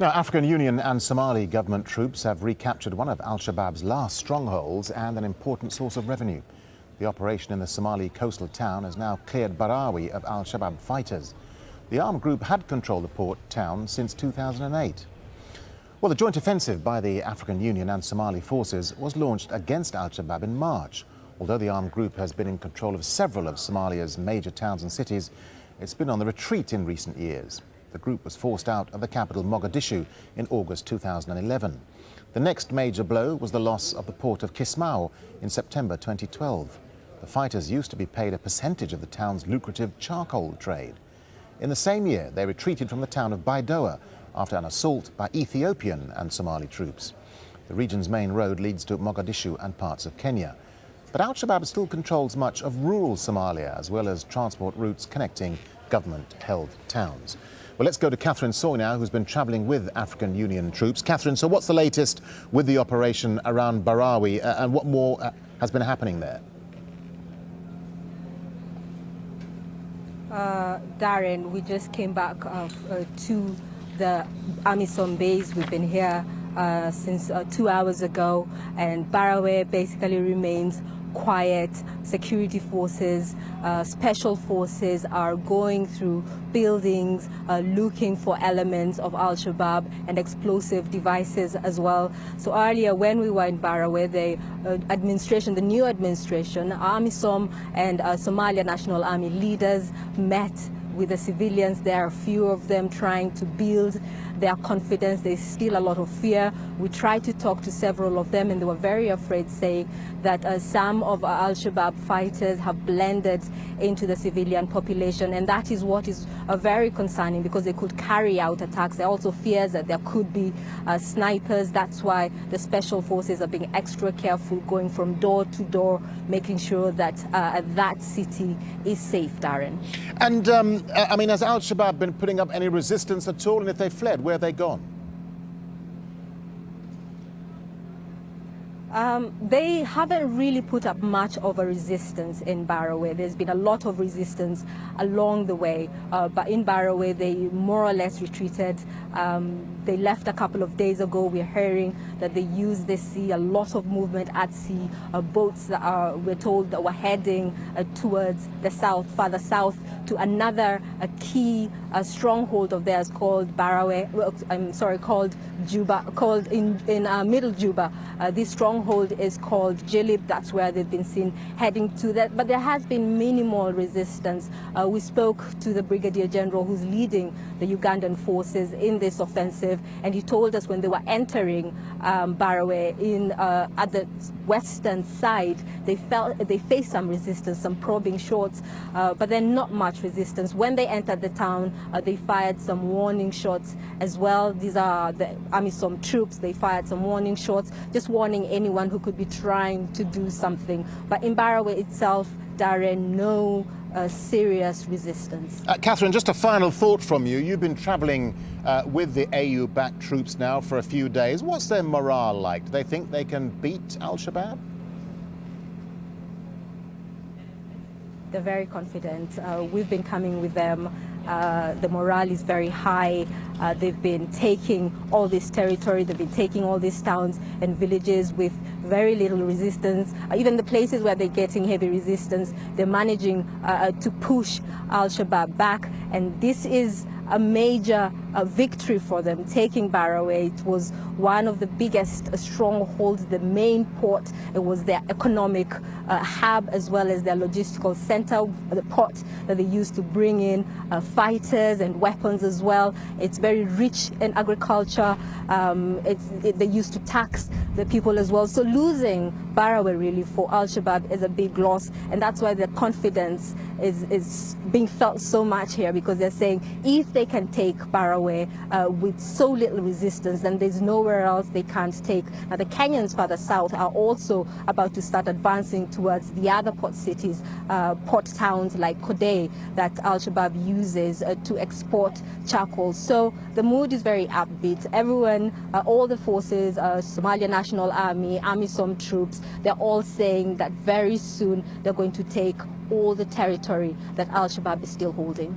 Now, African Union and Somali government troops have recaptured one of al-Shabaab's last strongholds and an important source of revenue. The operation in the Somali coastal town has now cleared Barawi of al-Shabaab fighters. The armed group had controlled the port town since 2008. Well, the joint offensive by the African Union and Somali forces was launched against al-Shabaab in March. Although the armed group has been in control of several of Somalia's major towns and cities, it's been on the retreat in recent years. The group was forced out of the capital Mogadishu in August 2011. The next major blow was the loss of the port of Kismayo in September 2012. The fighters used to be paid a percentage of the town's lucrative charcoal trade. In the same year, they retreated from the town of Baidoa after an assault by Ethiopian and Somali troops. The region's main road leads to Mogadishu and parts of Kenya. But al-Shabaab still controls much of rural Somalia, as well as transport routes connecting government-held towns. Well, let's go to Catherine Soy now, who's been travelling with African Union troops. Catherine, so what's the latest with the operation around Barawi and what more has been happening there? Darren, we just came back to the AMISOM base. We've been here since 2 hours ago, and Barawi basically remains quiet. Security forces, special forces are going through buildings, looking for elements of al-Shabaab and explosive devices as well. So earlier when we were in Barawi, the new administration, AMISOM and Somalia National Army leaders met with the civilians. There are a few of them trying to build their confidence. There's still a lot of fear. We tried to talk to several of them, and they were very afraid, saying that some of al-Shabaab fighters have blended into the civilian population, and that is what is very concerning, because they could carry out attacks. There are also fears that there could be snipers. That's why the special forces are being extra careful, going from door to door, making sure that that city is safe, Darren. And I mean, has al-Shabaab been putting up any resistance at all? And if they fled, where have they gone? They haven't really put up much of a resistance in Barawi. There's been a lot of resistance along the way, but in Barawi they more or less retreated. They left a couple of days ago. We're hearing that they use the sea, a lot of movement at sea. Boats that we're told that were heading towards the south, further south, to another key stronghold of theirs called called Juba, called in Middle Juba. This stronghold is called Jilib. That's where they've been seen heading to that. But there has been minimal resistance. We spoke to the Brigadier General who's leading the Ugandan forces in this offensive, and he told us when they were entering Barawi at the western side, they faced some resistance, some probing shots, but then not much resistance. When they entered the town, they fired some warning shots as well. These are the AMISOM troops. They fired some warning shots, just warning anyone who could be trying to do something. But in Barawi itself, Darren, no serious resistance. Catherine, just a final thought from you. You've been travelling with the AU-backed troops now for a few days. What's their morale like? Do they think they can beat al-Shabaab? They're very confident. We've been coming with them. The morale is very high. They've been taking all this territory. They've been taking all these towns and villages with very little resistance. Even the places where they're getting heavy resistance, they're managing to push al-Shabaab back. And this is a major victory for them, taking Barawi. It was one of the biggest strongholds, the main port. It was their economic hub as well as their logistical center, the port that they used to bring in fighters and weapons as well. It's very rich in agriculture. They used to tax the people as well. So losing Barawi really for al-Shabaab is a big loss, and that's why the confidence is being felt so much here, because they're saying if they can take Barawi with so little resistance, then there's nowhere else they can't take. Now the Kenyans further south are also about to start advancing towards the other port cities, port towns like Kodai that al-Shabaab uses to export charcoal. So the mood is very upbeat. Everyone, all the forces, Somalia National Army, AMISOM troops, they're all saying that very soon they're going to take all the territory that al-Shabaab is still holding.